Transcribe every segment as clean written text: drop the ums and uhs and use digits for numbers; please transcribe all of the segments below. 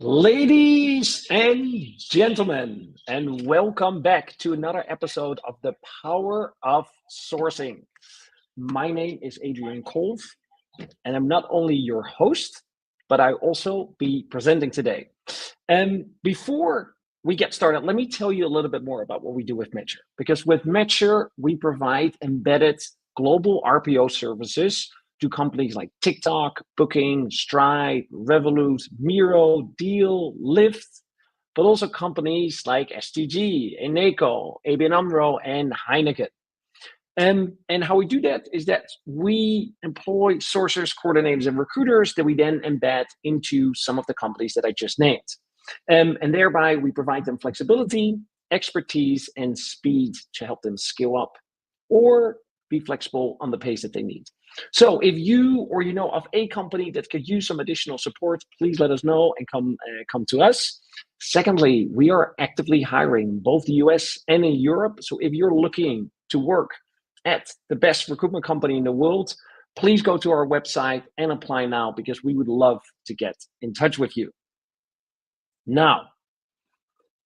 Ladies and gentlemen, and welcome back to another episode of The Power of Sourcing. My name is Adriaan Kolff, and I'm not only your host, but I also be presenting today. And before we get started, let me tell you a little bit more about what we do with Matcher. Because with Matcher, we provide embedded global RPO services to companies like TikTok, Booking, Stripe, Revolut, Miro, Deal, Lyft, but also companies like STG, Eneco, ABN AMRO, and Heineken. And how we do that is that we employ sourcers, coordinators, and recruiters that we then embed into some of the companies that I just named. And thereby, we provide them flexibility, expertise, and speed to help them scale up or be flexible on the pace that they need. So if you or you know of a company that could use some additional support, please let us know and come to us. Secondly, we are actively hiring both the US and in Europe. So if you're looking to work at the best recruitment company in the world, please go to our website and apply now because we would love to get in touch with you. Now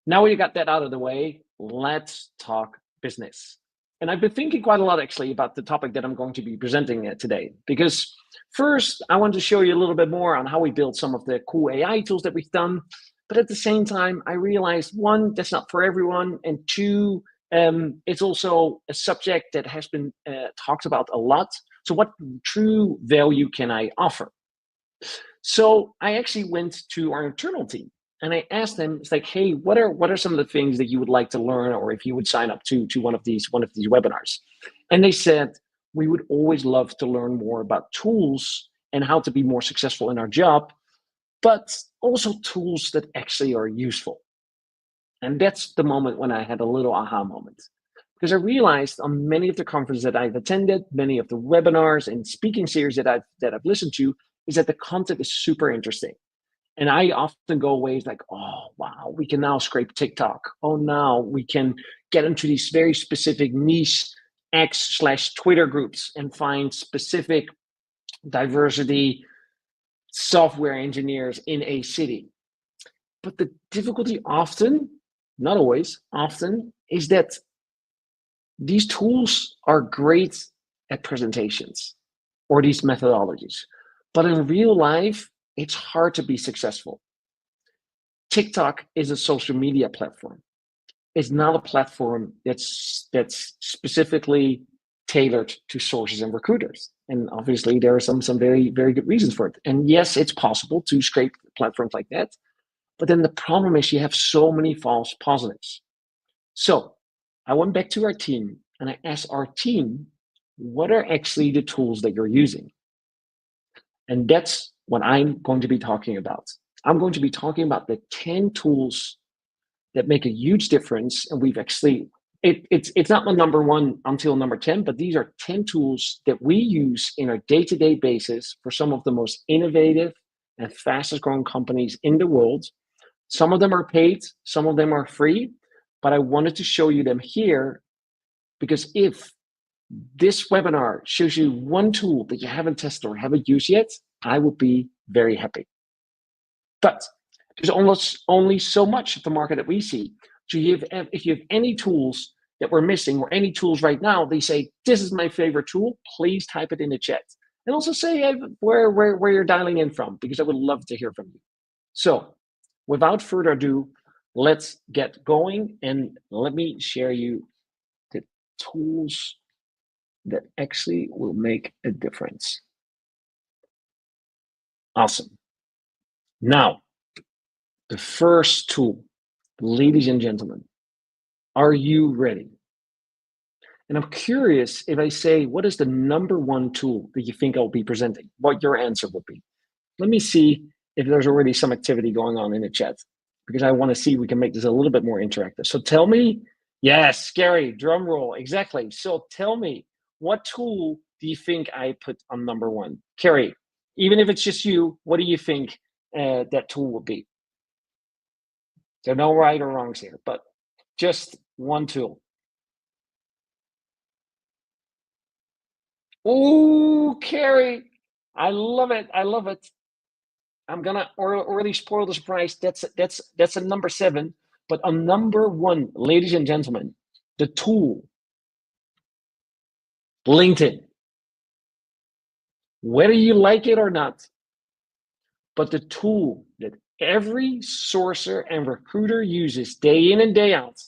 we got that out of the way, let's talk business. And I've been thinking quite a lot actually about the topic that I'm going to be presenting today, because first I want to show you a little bit more on how we build some of the cool AI tools that we've done. But at the same time, I realized one, that's not for everyone, and two, it's also a subject that has been talked about a lot. So what true value can I offer? So I actually went to our internal team and I asked them, it's like, hey, what are some of the things that you would like to learn, or if you would sign up to one of these webinars? And they said, we would always love to learn more about tools and how to be more successful in our job, but also tools that actually are useful. And that's the moment when I had a little aha moment, because I realized on many of the conferences that I've attended, many of the webinars and speaking series that I've listened to, is that the content is super interesting. And I often go away like, oh, wow, we can now scrape TikTok. Oh, now we can get into these very specific niche X/Twitter groups and find specific diversity software engineers in a city. But the difficulty often, not always, often, is that these tools are great at presentations or these methodologies. But in real life, it's hard to be successful. TikTok is a social media platform. It's not a platform that's specifically tailored to sources and recruiters. And obviously there are some very, very good reasons for it. And yes, it's possible to scrape platforms like that. But then the problem is you have so many false positives. So I went back to our team and I asked our team, what are actually the tools that you're using? And that's what I'm going to be talking about. I'm going to be talking about the 10 tools that make a huge difference. And we've actually, it's not the number one until number 10, but these are 10 tools that we use in our day-to-day basis for some of the most innovative and fastest growing companies in the world. Some of them are paid, some of them are free, but I wanted to show you them here because if this webinar shows you one tool that you haven't tested or haven't used yet, I would be very happy. But there's almost only so much of the market that we see. So if you have any tools that we're missing or any tools right now, they say, this is my favorite tool, please type it in the chat. And also say where you're dialing in from, because I would love to hear from you. So without further ado, let's get going and let me share you the tools that actually will make a difference. Awesome. Now, the first tool, ladies and gentlemen, are you ready? And I'm curious if I say, what is the number one tool that you think I'll be presenting? What your answer would be. Let me see if there's already some activity going on in the chat, because I want to see if we can make this a little bit more interactive. So tell me, yes, scary, drum roll, exactly. So tell me, what tool do you think I put on number one? Carrie, even if it's just you, what do you think that tool would be? There are no right or wrongs here, but just one tool. Oh, Carrie, I love it. I love it. I'm gonna already spoil the surprise. That's a number 7. But on number 1, ladies and gentlemen, the tool, LinkedIn. Whether you like it or not, but the tool that every sourcer and recruiter uses day in and day out,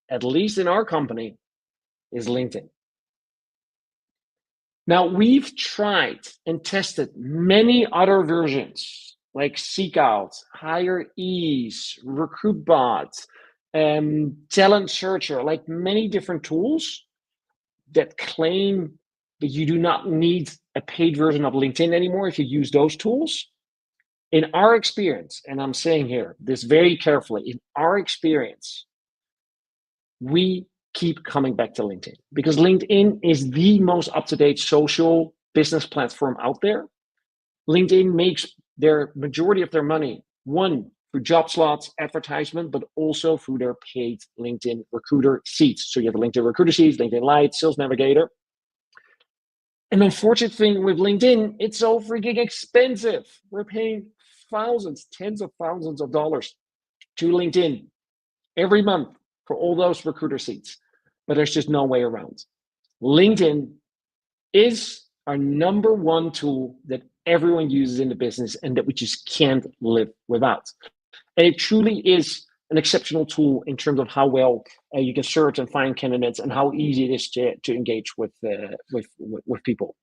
at least in our company, is LinkedIn. Now, we've tried and tested many other versions like Seekout, Hire Ease, RecruitBot, Talent Searcher, like many different tools that claim that you do not need a paid version of LinkedIn anymore if you use those tools. In our experience, and I'm saying here this very carefully, in our experience, we keep coming back to LinkedIn because LinkedIn is the most up-to-date social business platform out there. LinkedIn makes their majority of their money, one, through job slots, advertisement, but also through their paid LinkedIn recruiter seats. So you have a LinkedIn recruiter seats, LinkedIn Lite, Sales Navigator. An unfortunate thing with LinkedIn, it's so freaking expensive. We're paying thousands, tens of thousands of dollars to LinkedIn every month for all those recruiter seats. But there's just no way around. LinkedIn is our number 1 tool that everyone uses in the business and that we just can't live without. And it truly is an exceptional tool in terms of how well you can search and find candidates and how easy it is to engage with people.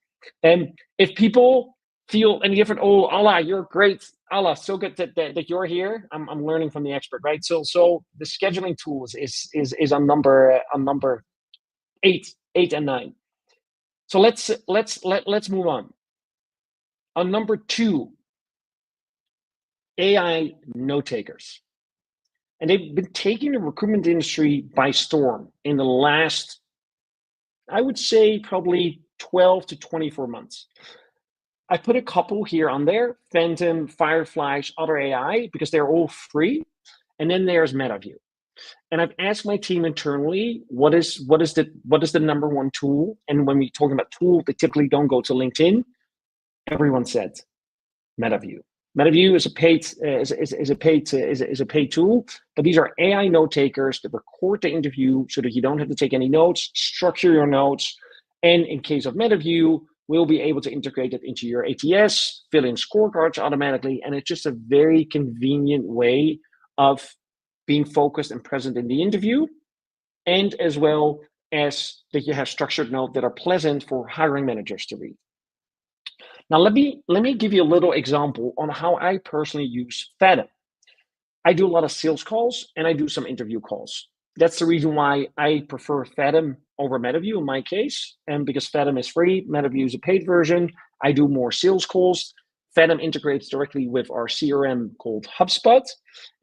And if people feel any different, oh, Allah, you're great. Allah, so good that you're here. I'm learning from the expert, right? So the scheduling tools is on number 8 and 9. So let's move on. On number 2, AI note takers. And they've been taking the recruitment industry by storm in the last, I would say, probably 12 to 24 months. I put a couple here on there, Phantom, Fireflies, other AI, because they're all free. And then there's MetaView. And I've asked my team internally, what is the number 1 tool? And when we talk about tool, they typically don't go to LinkedIn. Everyone said MetaView. MetaView is a paid tool, but these are AI note takers that record the interview so that you don't have to take any notes, structure your notes, and in case of MetaView, we'll be able to integrate it into your ATS, fill in scorecards automatically, and it's just a very convenient way of being focused and present in the interview, and as well as that you have structured notes that are pleasant for hiring managers to read. Now, let me give you a little example on how I personally use Fathom. I do a lot of sales calls and I do some interview calls. That's the reason why I prefer Fathom over MetaView in my case, and because Fathom is free, MetaView is a paid version. I do more sales calls. Fathom integrates directly with our CRM called HubSpot,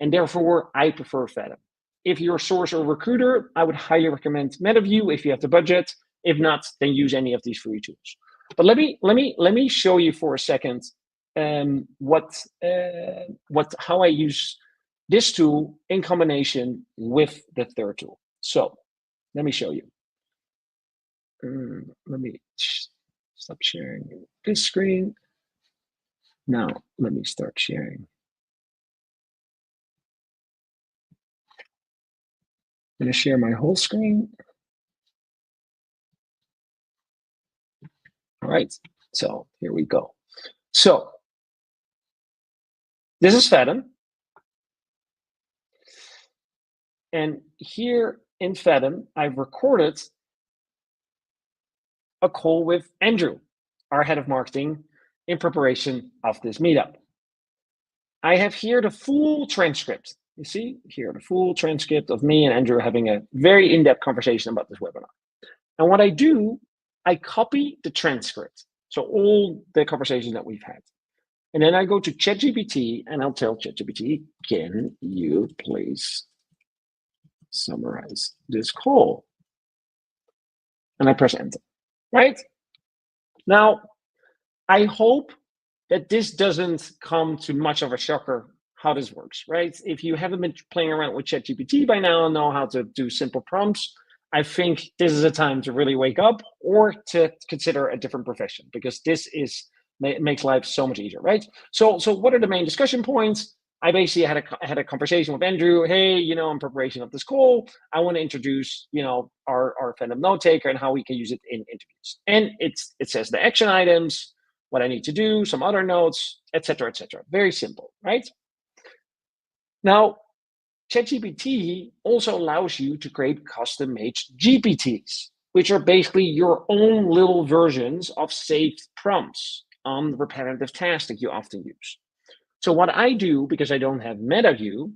and therefore I prefer Fathom. If you're a source or recruiter, I would highly recommend MetaView if you have the budget. If not, then use any of these free tools. But let me show you for a second how I use this tool in combination with the third tool. So let me show you. Let me stop sharing this screen. Now let me start sharing. I'm going to share my whole screen. All right, so here we go. So this is Fathom. And here in Fathom, I've recorded a call with Andrew, our head of marketing, in preparation of this meetup. I have here the full transcript. You see here the full transcript of me and Andrew having a very in-depth conversation about this webinar. And what I do, I copy the transcript. So all the conversations that we've had. And then I go to ChatGPT and I'll tell ChatGPT, can you please summarize this call? And I press enter, right? Now, I hope that this doesn't come to much of a shocker how this works, right? If you haven't been playing around with ChatGPT by now and know how to do simple prompts, I think this is a time to really wake up or to consider a different profession, because this is It makes life so much easier, right? So what are the main discussion points? I basically had a conversation with Andrew. Hey, in preparation of this call, I want to introduce, our Phantom note taker and how we can use it in interviews. And it says the action items, what I need to do, some other notes, etc., etc. Very simple, right? Now, ChatGPT also allows you to create custom-made GPTs, which are basically your own little versions of saved prompts on repetitive tasks that you often use. So what I do, because I don't have MetaView,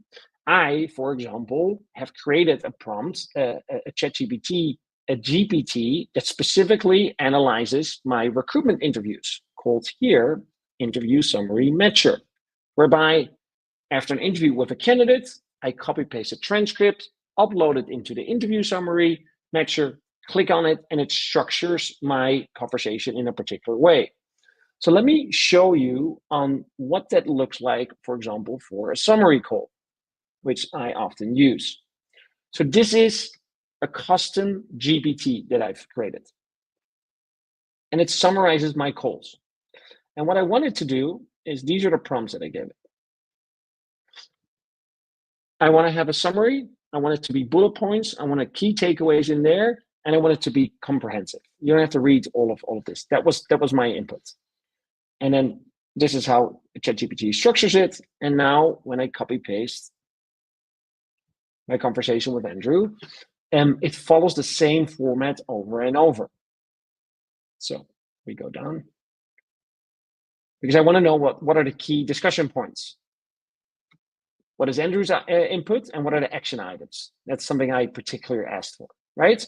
I, for example, have created a prompt, a ChatGPT, a GPT that specifically analyzes my recruitment interviews, called here Interview Summary Matcher, whereby after an interview with a candidate, I copy paste a transcript, upload it into the interview summary matcher, click on it, and it structures my conversation in a particular way. So let me show you on what that looks like, for example, for a summary call, which I often use. So this is a custom GPT that I've created. And it summarizes my calls. And what I wanted to do is, these are the prompts that I gave it. I want to have a summary. I want it to be bullet points. I want key takeaways in there, and I want it to be comprehensive. You don't have to read all of this. That was my input. And then this is how ChatGPT structures it. And now when I copy paste my conversation with Andrew, it follows the same format over and over. So we go down, because I want to know what are the key discussion points. What is Andrew's input, and what are the action items? That's something I particularly asked for, right?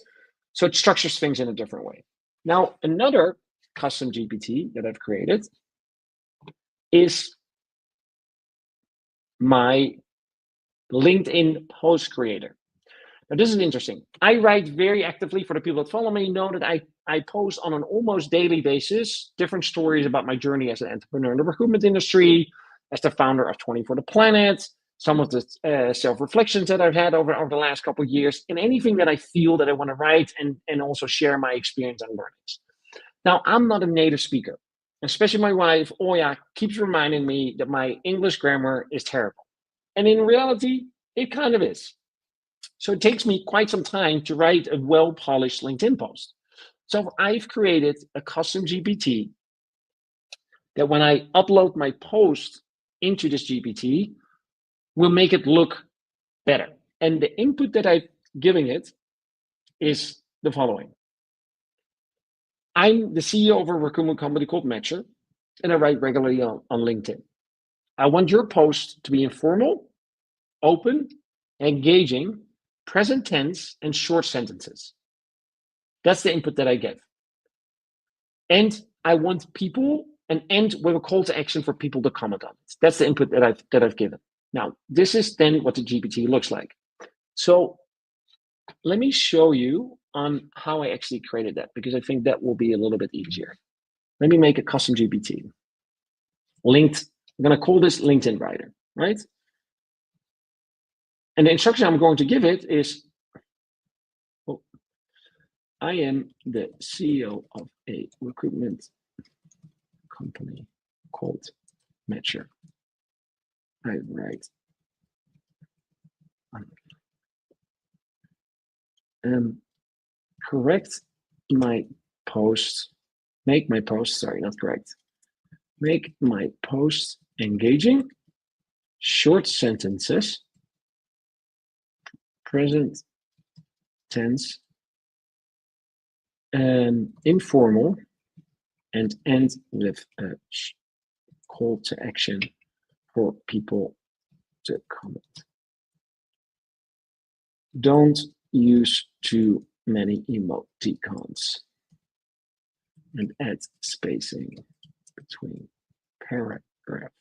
So it structures things in a different way. Now, another custom GPT that I've created is my LinkedIn post creator. Now, this is interesting. I write very actively. For the people that follow me know that I post on an almost daily basis different stories about my journey as an entrepreneur in the recruitment industry, as the founder of 24 The Planet, some of the self-reflections that I've had over the last couple of years, and anything that I feel that I want to write and also share my experience and learnings. Now, I'm not a native speaker, especially my wife, Oya, keeps reminding me that my English grammar is terrible. And in reality, it kind of is. So it takes me quite some time to write a well-polished LinkedIn post. So I've created a custom GPT that when I upload my post into this GPT, will make it look better. And the input that I'm giving it is the following. I'm the CEO of a recruitment company called Matcher, and I write regularly on LinkedIn. I want your post to be informal, open, engaging, present tense, and short sentences. That's the input that I give. And I want people, and end with a call to action for people to comment on it. That's the input that I've given. Now, this is then what the GPT looks like. So let me show you on how I actually created that, because I think that will be a little bit easier. Let me make a custom GPT. I'm going to call this LinkedIn Writer, right? And the instruction I'm going to give it is, I am the CEO of a recruitment company called Matcher. I write correct my post, make my post, sorry, not correct. Make my post engaging, short sentences, present tense, informal, and end with a call to action for people to comment. Don't use too many emoticons, and add spacing between paragraphs.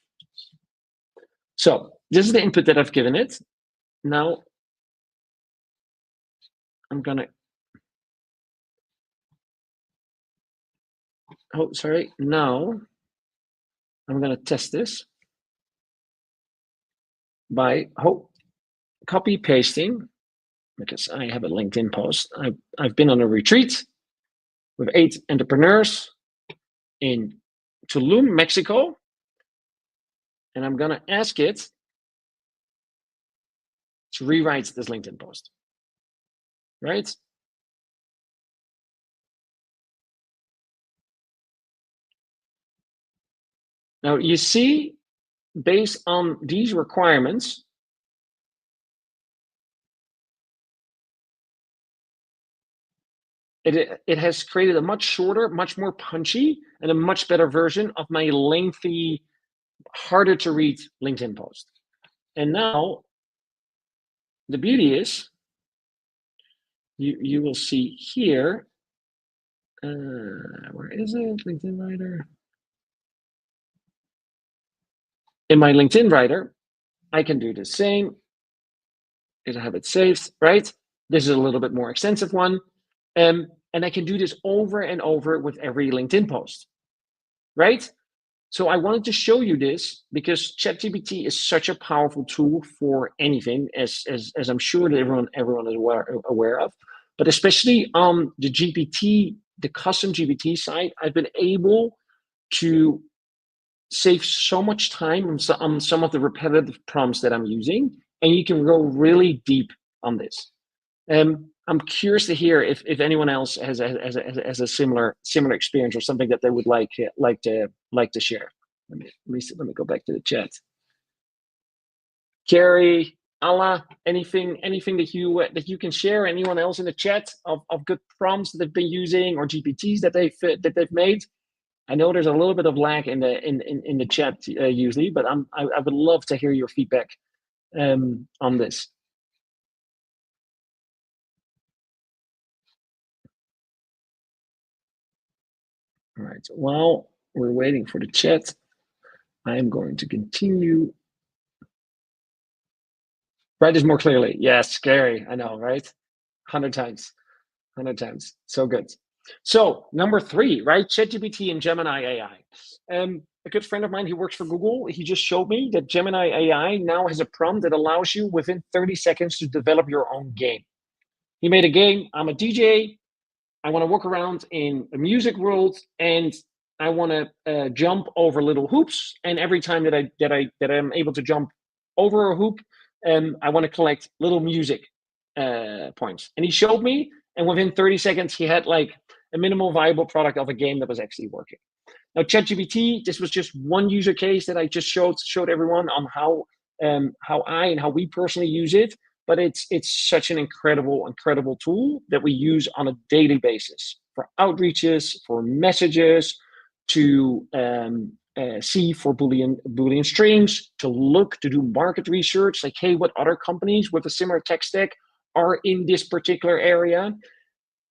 So this is the input that I've given it. Now I'm gonna, now I'm gonna test this by copy pasting, because I have a LinkedIn post. I've been on a retreat with 8 entrepreneurs in Tulum, Mexico, and I'm going to ask it to rewrite this LinkedIn post, right? Now you see, based on these requirements, it has created a much shorter, much more punchy, and a much better version of my lengthy, harder to read LinkedIn post. And now the beauty is, you will see here, where is it? LinkedIn Writer. In my LinkedIn Writer, I can do the same. It'll have it saved, right? This is a little bit more extensive one. And I can do this over and over with every LinkedIn post, right? So I wanted to show you this because ChatGPT is such a powerful tool for anything, as I'm sure that everyone is aware of. But especially on the GPT, the custom GPT side, I've been able to save so much time on some of the repetitive prompts that I'm using, and you can go really deep on this. I'm curious to hear if anyone else has a similar experience or something that they would like to share. Let me go back to the chat. Carrie, Ala, anything that you can share? Anyone else in the chat of good prompts that they've been using or GPTs that they've made? I know there's a little bit of lag in the chat usually, but I would love to hear your feedback on this. All right. While we're waiting for the chat, I am going to continue. Write this more clearly. Yes, scary. I know, right? 100 times. 100 times. So good. So number 3, right? ChatGPT and Gemini AI. A good friend of mine who works for Google, he just showed me that Gemini AI now has a prompt that allows you within 30 seconds to develop your own game. He made a game. I'm a DJ. I want to walk around in a music world, and I want to jump over little hoops. And every time that I'm able to jump over a hoop, I want to collect little music points. And he showed me, and within 30 seconds, he had like a minimal viable product of a game that was actually working. Now, ChatGPT, this was just one user case that I just showed everyone on how we personally use it. But it's such an incredible tool that we use on a daily basis for outreaches, for messages, to see for Boolean strings, to do market research, like, hey, what other companies with a similar tech stack are in this particular area.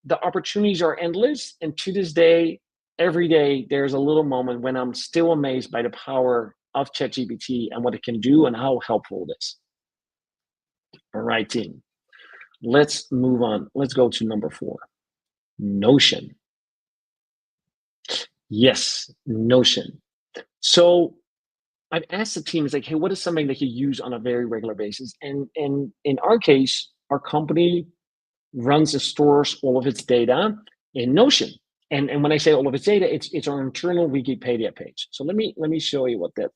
The opportunities are endless, and to this day, every day, there's a little moment when I'm still amazed by the power of ChatGPT and what it can do and how helpful it is. All right, team. Let's move on. Let's go to number 4. Notion. Yes, Notion. So I've asked the team, it's like, hey, what is something that you use on a very regular basis? And in our case, our company runs and stores all of its data in Notion. And when I say all of its data, it's our internal Wikipedia page. So let me show you what that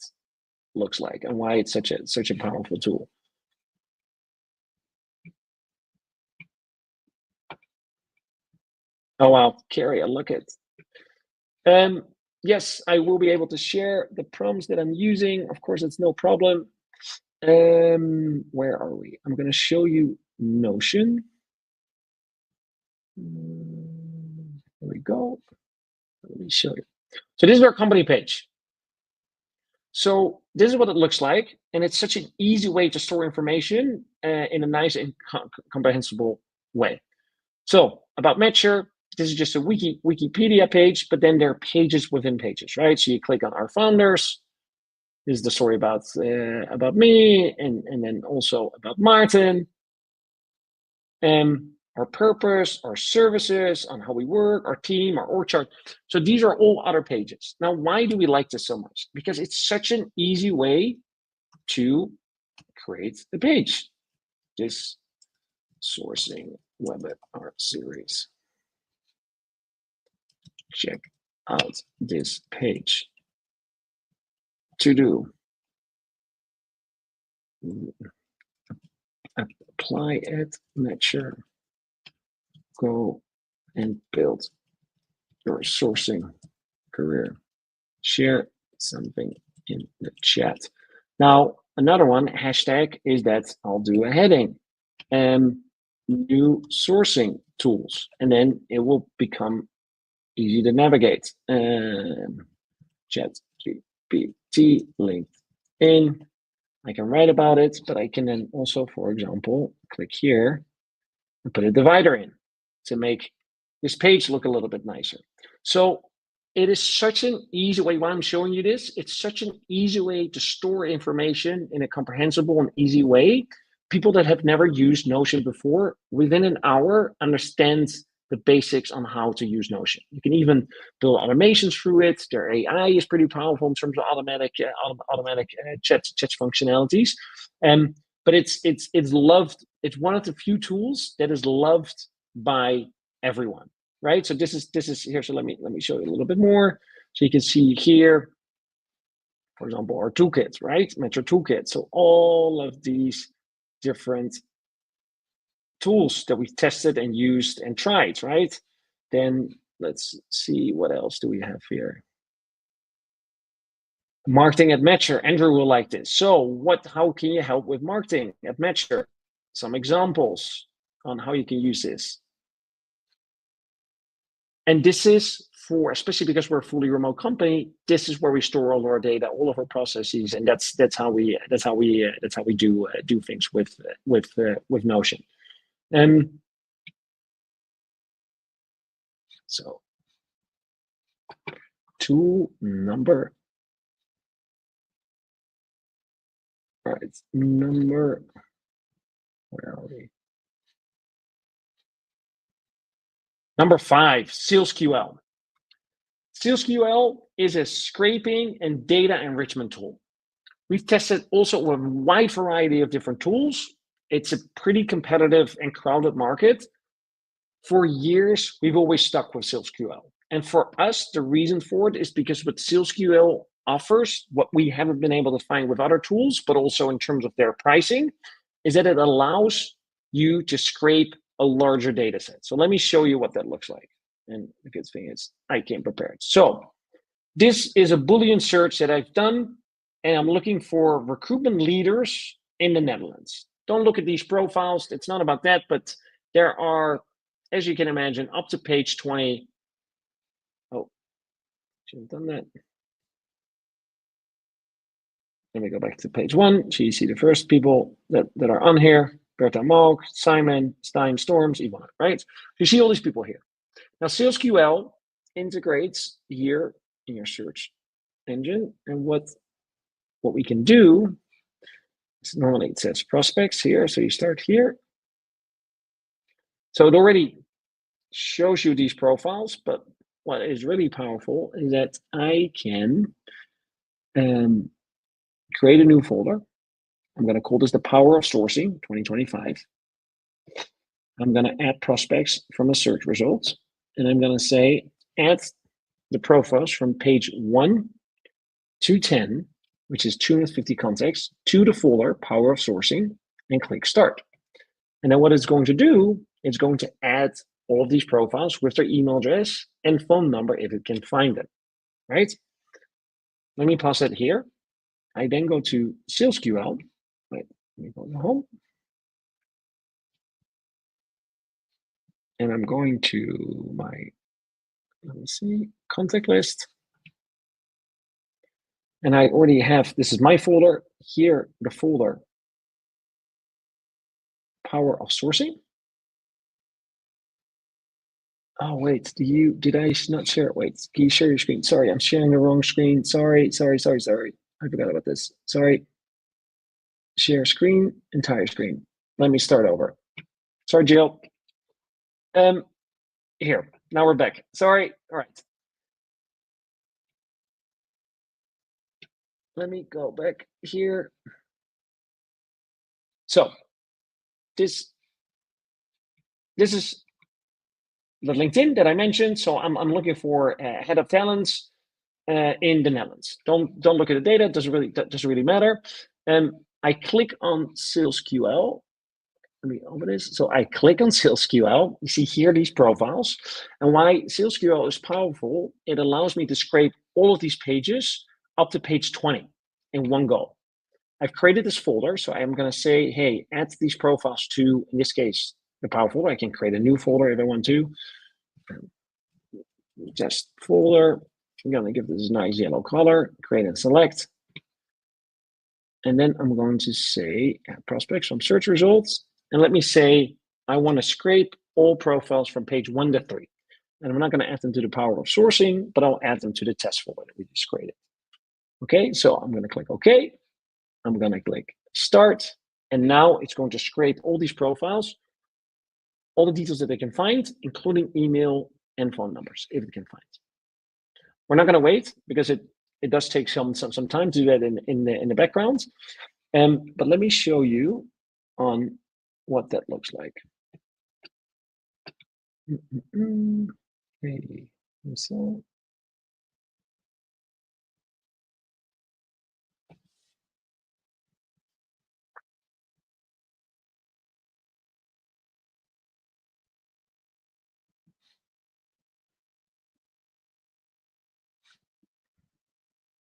looks like and why it's such a powerful tool. Oh wow, Carrie, look at. Yes, I will be able to share the prompts that I'm using. Of course, it's no problem. Where are we? I'm going to show you Notion. There we go. Let me show you. So this is our company page. So this is what it looks like, and it's such an easy way to store information in a nice and comprehensible way. So about Matcher, this is just a Wikipedia page, but then there are pages within pages, right? So you click on our founders. This is the story about me, and then also about Martin, our purpose, our services, on how we work, our team, our org chart. So these are all other pages. Now, why do we like this so much? Because it's such an easy way to create a page. This sourcing webinar series. Check out this page. to do. Apply it, matcher, go and build your sourcing career. Share something in the chat. Now, another one, hashtag, is that I'll do a heading. New sourcing tools, and then it will become easy to navigate. ChatGPT, LinkedIn. I can write about it, but I can then also, for example, click here and put a divider in to make this page look a little bit nicer. So it is such an easy way, while I'm showing you this, it's such an easy way to store information in a comprehensible and easy way. People that have never used Notion before, within an hour, understand the basics on how to use Notion. You can even build automations through it. Their AI is pretty powerful in terms of automatic chat functionalities. But it's loved. It's one of the few tools that is loved by everyone, right? So this is here. So let me show you a little bit more. So you can see here, for example, our toolkits, right? Metro toolkit. So all of these different tools that we've tested and used and tried, right? Then let's see, what else do we have here? Marketing at Matcher. Andrew will like this. So how can you help with marketing at Matcher? Some examples on how you can use this. And this is for, especially because we're a fully remote company, this is where we store all our data, all of our processes, and that's how we do things with Notion. So tool number, all right, number, where are we? Number 5, SalesQL. SalesQL is a scraping and data enrichment tool. We've tested also a wide variety of different tools. It's a pretty competitive and crowded market. For years, we've always stuck with SalesQL. And for us, the reason for it is because what SalesQL offers, what we haven't been able to find with other tools, but also in terms of their pricing, is that it allows you to scrape a larger data set. So let me show you what that looks like. And the good thing is I came prepared. So this is a Boolean search that I've done, and I'm looking for recruitment leaders in the Netherlands. Don't look at these profiles. It's not about that, but there are, as you can imagine, up to page 20. Oh, should have done that. Let me go back to page 1. So you see the first people that are on here: Bertha Malk, Simon, Stein, Storms, Yvonne, right? You see all these people here. Now, SalesQL integrates here in your search engine, and what we can do is, normally it says prospects here, so you start here. So it already shows you these profiles, but what is really powerful is that I can create a new folder. I'm going to call this the Power of Sourcing 2025. I'm going to add prospects from the search results, and I'm going to say add the profiles from page 1 to 10, which is 250 contacts, to the folder Power of Sourcing, and click Start. And then what it's going to do, it's going to add all of these profiles with their email address and phone number if it can find them, right? Let me pause that here. I then go to SalesQL. Wait, let me go to home. And I'm going to my, let me see, contact list. And I already have, this is my folder, here, the folder Power of Sourcing. Oh, wait, did I not share it? Wait, can you share your screen? Sorry, I'm sharing the wrong screen. Sorry. I forgot about this. Sorry. Share screen, entire screen. Let me start over. Sorry, Jill. Here, now we're back. Sorry, all right. Let me go back here. So this is the LinkedIn that I mentioned. So I'm looking for head of talents. in the Netherlands. Don't look at the data. That doesn't really matter. I click on SalesQL. Let me open this. So I click on SalesQL. You see here these profiles. And why SalesQL is powerful, it allows me to scrape all of these pages up to page 20 in one go. I've created this folder, so I'm going to say, hey, add these profiles to, in this case, the power folder. I can create a new folder if I want to. Just folder. I'm going to give this a nice yellow color, create and select. And then I'm going to say add prospects from search results. And let me say, I want to scrape all profiles from page 1 to 3. And I'm not going to add them to the power of sourcing, but I'll add them to the test folder that we just created. Okay, so I'm going to click OK. I'm going to click Start. And now it's going to scrape all these profiles, all the details that they can find, including email and phone numbers, if it can find. We're not going to wait because it does take some time to do that in the background. But let me show you on what that looks like. Okay, so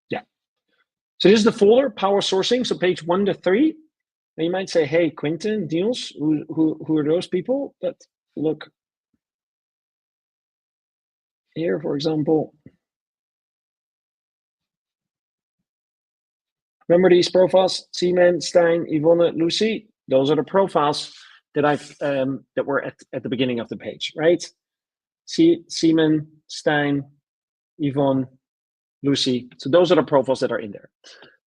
yeah. So this is the folder, power sourcing. So page 1 to 3. And you might say, hey, Quinten, Niels, who are those people? But look here, for example. Remember these profiles? Seaman, Stein, Yvonne, Lucy. Those are the profiles that I've that were at the beginning of the page, right? Seaman, Stein, Yvonne, Lucy. So those are the profiles that are in there.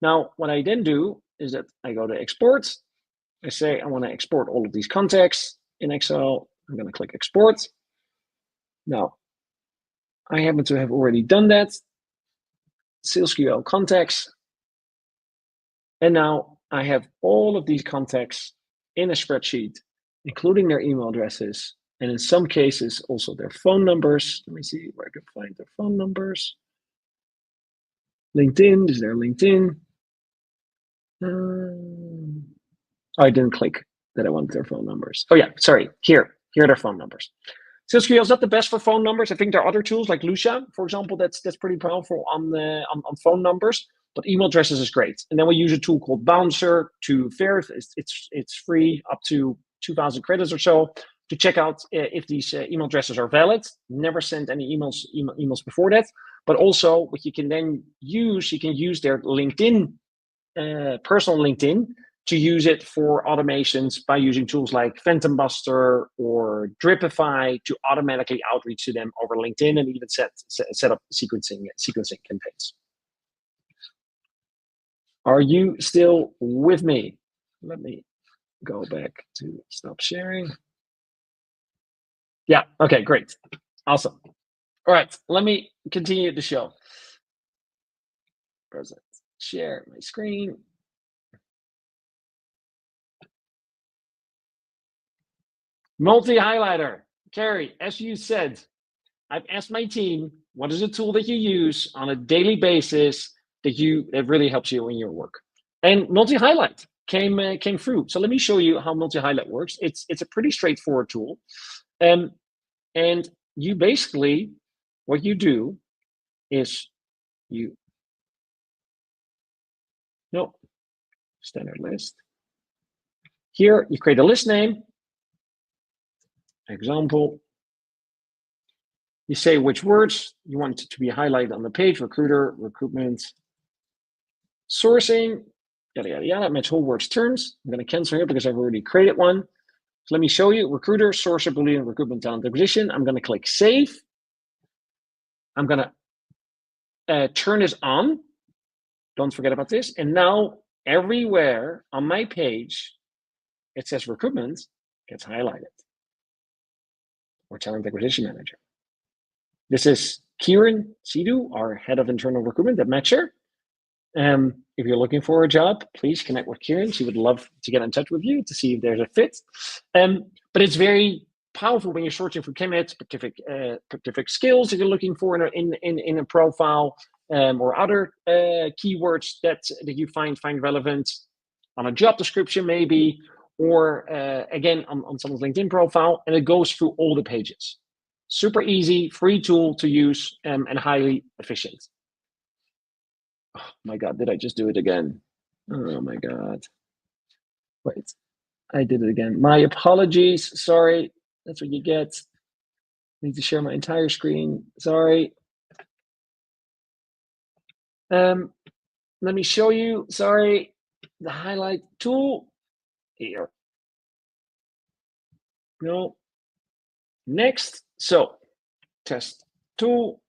Now, what I then do is that I go to export. I say I want to export all of these contacts in Excel. I'm going to click export. Now, I happen to have already done that. SalesQL contacts. And now I have all of these contacts in a spreadsheet, including their email addresses, and in some cases, also their phone numbers. Let me see where I can find their phone numbers. LinkedIn, is there LinkedIn? I didn't click that I want their phone numbers. Oh yeah, sorry, here are their phone numbers. SalesQL is not the best for phone numbers. I think there are other tools like Lucia, for example, that's pretty powerful on phone numbers. But email addresses is great. And then we use a tool called Bouncer to verify. It's free up to 2,000 credits or so to check out if these email addresses are valid. Never send any emails before that. But also, what you can then use, you can use their LinkedIn, personal LinkedIn, to use it for automations by using tools like Phantom Buster or Dripify to automatically outreach to them over LinkedIn and even set up sequencing campaigns. Are you still with me? Let me go back to stop sharing. Yeah, okay, great. Awesome. All right, let me continue the show. Present. Share my screen. Multi-highlighter. Carrie, as you said, I've asked my team, what is a tool that you use on a daily basis that really helps you in your work? And multi-highlight came through. So let me show you how multi-highlight works. It's a pretty straightforward tool. And you basically, what you do is standard list. Here, you create a list name. Example. You say which words you want it to be highlighted on the page: recruiter, recruitment, sourcing, yada, yada, yada. Match whole words terms. I'm going to cancel here because I've already created one. So let me show you: recruiter, sourcer, Boolean, recruitment, talent acquisition. I'm going to click save. I'm going to turn this on. Don't forget about this. And now everywhere on my page, it says recruitment gets highlighted, or talent acquisition manager. This is Kieran Sidhu, our head of internal recruitment at Matcher. If you're looking for a job, please connect with Kieran. She would love to get in touch with you to see if there's a fit. But it's very powerful when you're searching for candidates, specific skills that you're looking for in a profile. or other keywords that you find relevant on a job description maybe, or again on someone's LinkedIn profile, and it goes through all the pages. Super easy, free tool to use, and highly efficient. Oh my God, did I just do it again? Oh my God. Wait, I did it again. My apologies. Sorry. That's what you get. I need to share my entire screen. Sorry. Let me show you. Sorry. The highlight tool here. No. Next. So, test tool.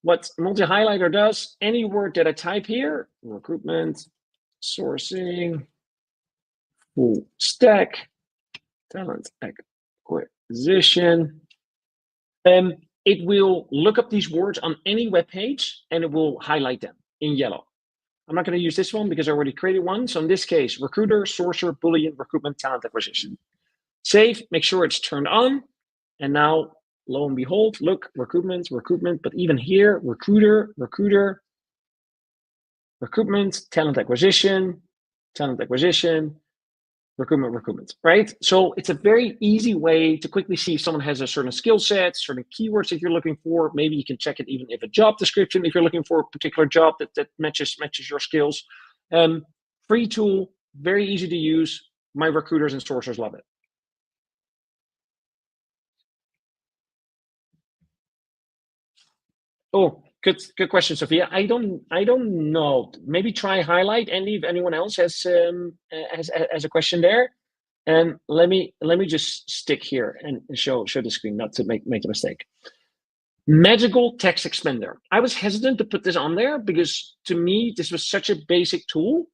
What multi-highlighter does, any word that I type here, recruitment, sourcing, full stack, talent acquisition, it will look up these words on any web page and it will highlight them in yellow. I'm not going to use this one because I already created one. So in this case, recruiter, sourcer, Boolean, recruitment, talent acquisition. Save, make sure it's turned on. And now, lo and behold, look, recruitment, but even here, recruiter, recruitment, talent acquisition, recruitment, right? So it's a very easy way to quickly see if someone has a certain skill set, certain keywords that you're looking for. Maybe you can check it even if a job description, if you're looking for a particular job that matches your skills. Free tool, very easy to use. My recruiters and sourcers love it. Oh, good question, Sophia. I don't know. Maybe try highlight, and if anyone else has a question there. And let me just stick here and show the screen, not to make a mistake. Magical text expander. I was hesitant to put this on there because to me this was such a basic tool.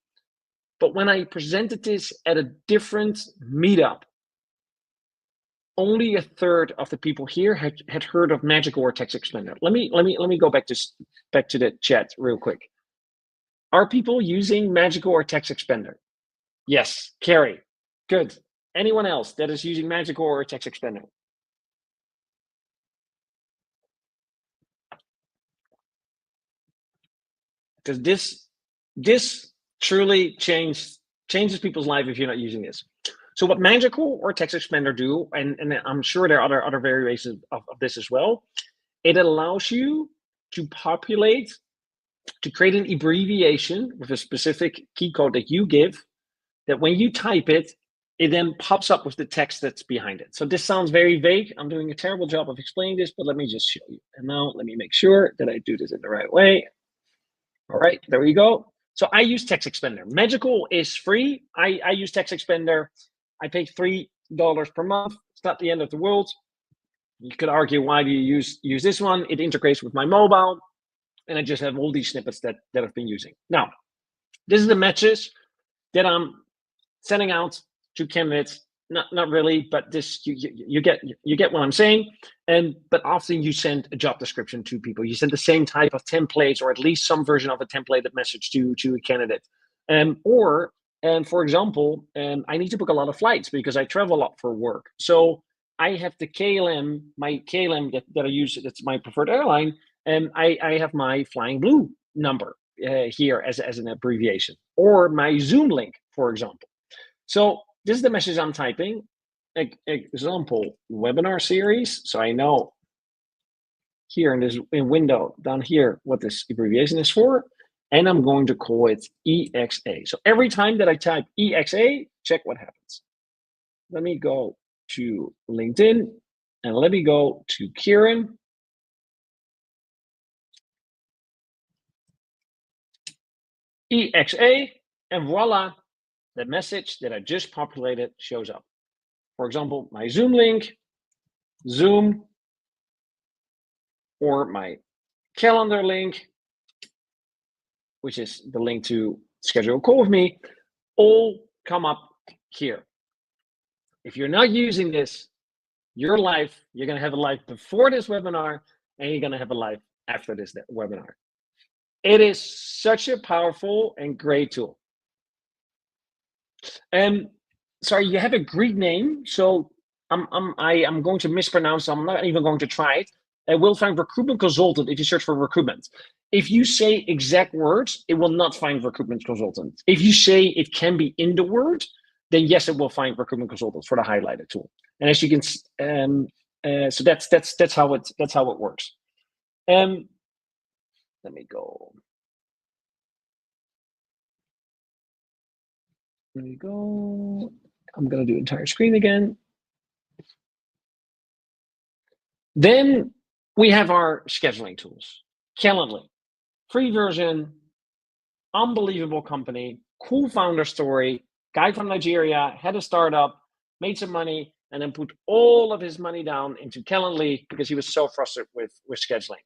But when I presented this at a different meetup, only a third of the people here had heard of Magical or text expander. Let me go back to the chat real quick. Are people using Magical or text expander? Yes, Carrie. Good. Anyone else that is using Magical or text expander? Because this truly changes people's life if you're not using this. So what Magical or text expander do, and I'm sure there are other variations of this as well, it allows you to create an abbreviation with a specific key code that you give, that when you type it, it then pops up with the text that's behind it. So this sounds very vague. I'm doing a terrible job of explaining this, but let me just show you. And now let me make sure that I do this in the right way. All right, there we go. So I use text expander. Magical is free. I use text expander. I pay $3 per month. It's not the end of the world. You could argue, why do you use this one? It integrates with my mobile, and I just have all these snippets that I've been using. Now, this is the message that I'm sending out to candidates. Not really, but this you get what I'm saying. But often you send a job description to people. You send the same type of templates, or at least some version of a templated message to a candidate. Or for example, I need to book a lot of flights because I travel a lot for work. So I have the KLM, my KLM that I use. That's my preferred airline, and I have my Flying Blue number here as an abbreviation, or my Zoom link, for example. So this is the message I'm typing. Example, webinar series. So I know here in this window down here what this abbreviation is for, and I'm going to call it EXA. So every time that I type EXA, check what happens. Let me go to LinkedIn and let me go to Kieran. EXA, and voila, the message that I just populated shows up. For example, my Zoom link, Zoom, or my calendar link, which is the link to schedule a call with me, all come up here. If you're not using this, your life, you're going to have a life before this webinar, and you're going to have a life after this webinar. It is such a powerful and great tool. Sorry, you have a Greek name, so I'm going to mispronounce. So I'm not even going to try it. It will find recruitment consultant if you search for recruitment. If you say exact words, it will not find recruitment consultant. If you say it can be in the word, then yes, it will find recruitment consultants for the highlighted tool. And as you can, so that's how it works. Let me go. There we go. I'm gonna do entire screen again. Then we have our scheduling tools. Calendly, free version, unbelievable company, cool founder story, guy from Nigeria, had a startup, made some money, and then put all of his money down into Calendly because he was so frustrated with scheduling.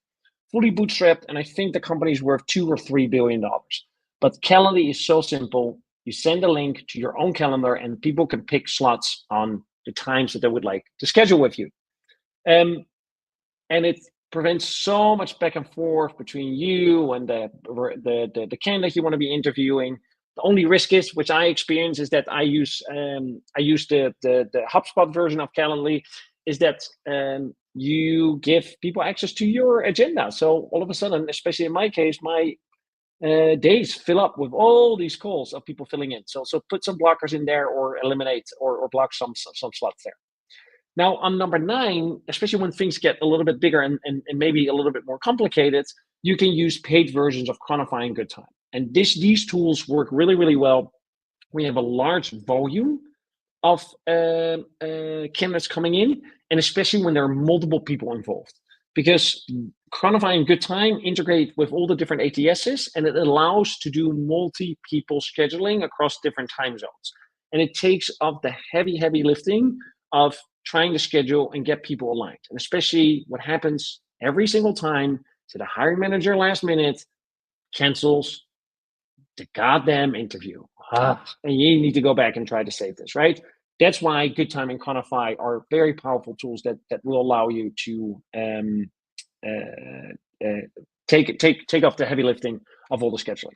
Fully bootstrapped, and I think the company's worth $2 or $3 billion. But Calendly is so simple. You send a link to your own calendar, and people can pick slots on the times that they would like to schedule with you. And it prevents so much back and forth between you and the candidate you want to be interviewing. The only risk is, which I experience, is that I use the HubSpot version of Calendly, is that you give people access to your agenda. So all of a sudden, especially in my case, my days fill up with all these calls of people filling in. So put some blockers in there, or eliminate or block some slots there. Now on number 9, especially when things get a little bit bigger and maybe a little bit more complicated, you can use paid versions of quantifying good time. And these tools work really, really well. We have a large volume of candidates coming in, and especially when there are multiple people involved. Because quantifying good time integrate with all the different ATSs, and it allows to do multi-people scheduling across different time zones. And it takes up the heavy lifting of trying to schedule and get people aligned. And especially what happens every single time, so the hiring manager last minute cancels the goddamn interview. And you need to go back and try to save this, right? That's why Good Time and Quantify are very powerful tools that will allow you to take off the heavy lifting of all the scheduling.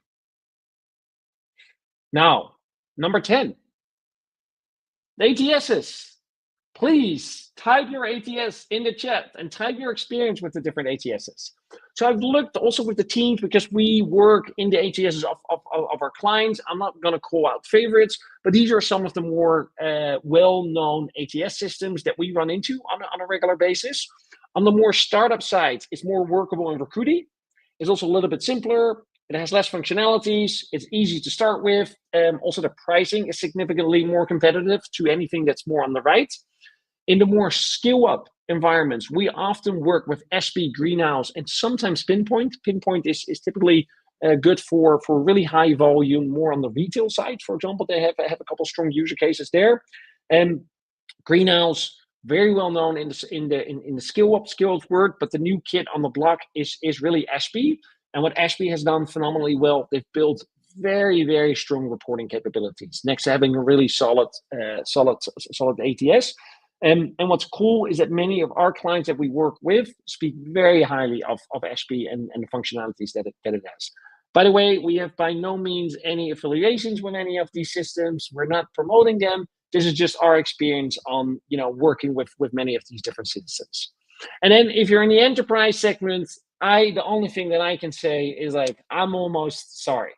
Now, number 10, the ATSs. Please type your ATS in the chat and type your experience with the different ATSs. So I've looked also with the teams, because we work in the ATSs of our clients. I'm not going to call out favorites, but these are some of the more well-known ATS systems that we run into on a regular basis. On the more startup side, it's more workable in recruiting. It's also a little bit simpler. It has less functionalities. It's easy to start with. Also, the pricing is significantly more competitive to anything that's more on the right. In the more skill-up environments, we often work with SP, Greenhouse, and sometimes Pinpoint. Pinpoint is typically good for really high volume, more on the retail side. For example, they have a couple strong user cases there. And Greenhouse, very well known in the skill-up world, but the new kid on the block is really SP. And what SP has done phenomenally well, they've built very strong reporting capabilities next to having a really solid ATS. And what's cool is that many of our clients that we work with speak very highly of SP and the functionalities that it has. By the way, we have by no means any affiliations with any of these systems. We're not promoting them. This is just our experience on working with many of these different systems. And then if you're in the enterprise segment, the only thing that I can say is, like, I'm almost sorry,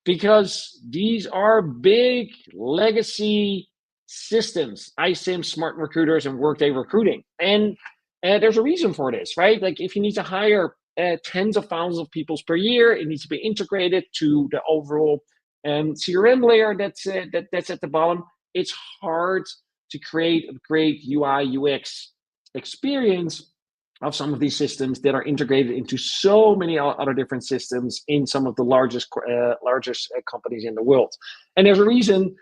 because these are big legacy systems, iSIM, Smart Recruiters, and Workday Recruiting. And there's a reason for this, right? Like, if you need to hire tens of thousands of people per year, it needs to be integrated to the overall CRM layer that's at the bottom. It's hard to create a great UI UX experience of some of these systems that are integrated into so many other different systems in some of the largest companies in the world. And there's a reason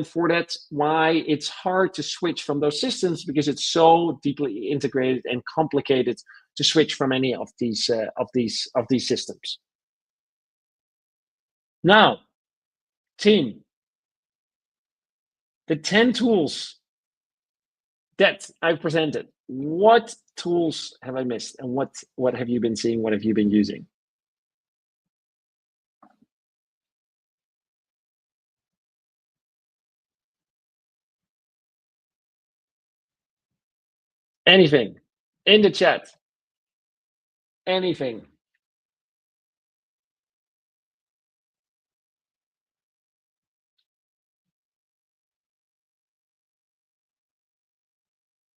for that, why it's hard to switch from those systems, because it's so deeply integrated and complicated to switch from any of these systems. Now, team, the 10 tools that I've presented, what tools have I missed, and what have you been seeing? What have you been using? Anything in the chat? anything.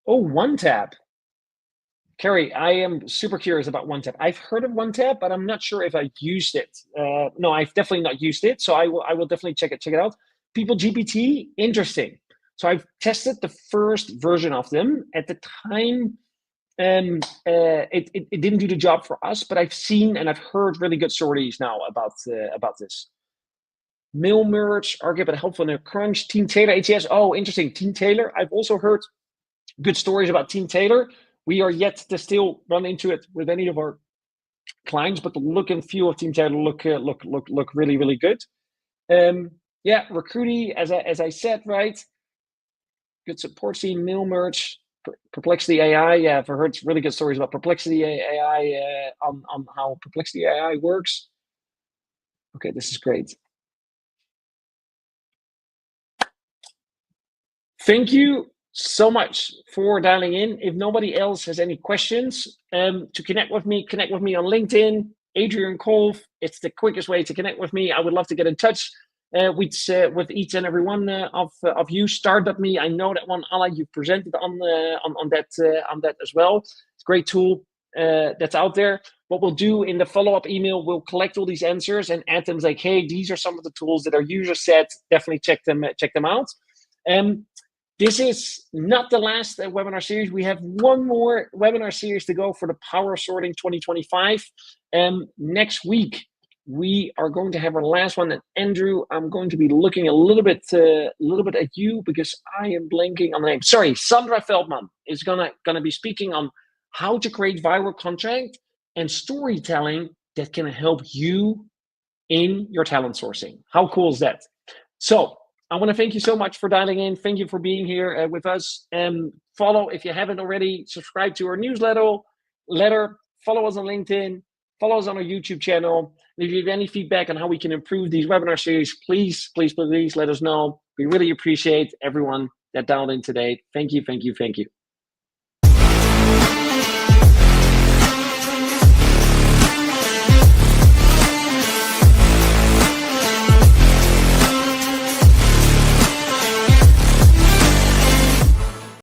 Oh, OneTap. Carrie, I am super curious about OneTap. I've heard of OneTap, but I'm not sure if I used it. No, I've definitely not used it, so I will definitely check it out. People GPT, interesting. So I've tested the first version of them. At the time, it didn't do the job for us, but I've seen and I've heard really good stories now about this. Mail merge, argue about helpful in a crunch. Team Taylor ATS. Oh, interesting. Team Taylor. I've also heard good stories about Team Taylor. We are yet to still run into it with any of our clients, but the look and feel of Team Taylor look really, really good. Yeah, Recruity, as I said, right? Good support team, mail merge, Perplexity AI. Yeah, I've heard really good stories about Perplexity AI on how Perplexity AI works. Okay, this is great. Thank you so much for dialing in. If nobody else has any questions, to connect with me on LinkedIn, Adriaan Kolff. It's the quickest way to connect with me. I would love to get in touch with each and every one of you. Start.me. I know that one, Ala, you presented on that as well. It's a great tool that's out there. What we'll do in the follow-up email, we'll collect all these answers and add them like, hey, these are some of the tools that our users said. Definitely check them out. This is not the last webinar series. We have one more webinar series to go for the Power of Sorting 2025. Next week, we are going to have our last one. And Andrew, I'm going to be looking a little bit at you because I am blanking on the name. Sorry, Sandra Feldman is gonna be speaking on how to create viral content and storytelling that can help you in your talent sourcing. How cool is that? So I want to thank you so much for dialing in. Thank you for being here with us. Follow, if you haven't already, subscribe to our newsletter. Follow us on LinkedIn. Follow us on our YouTube channel. If you have any feedback on how we can improve these webinar series, please let us know. We really appreciate everyone that dialed in today. Thank you.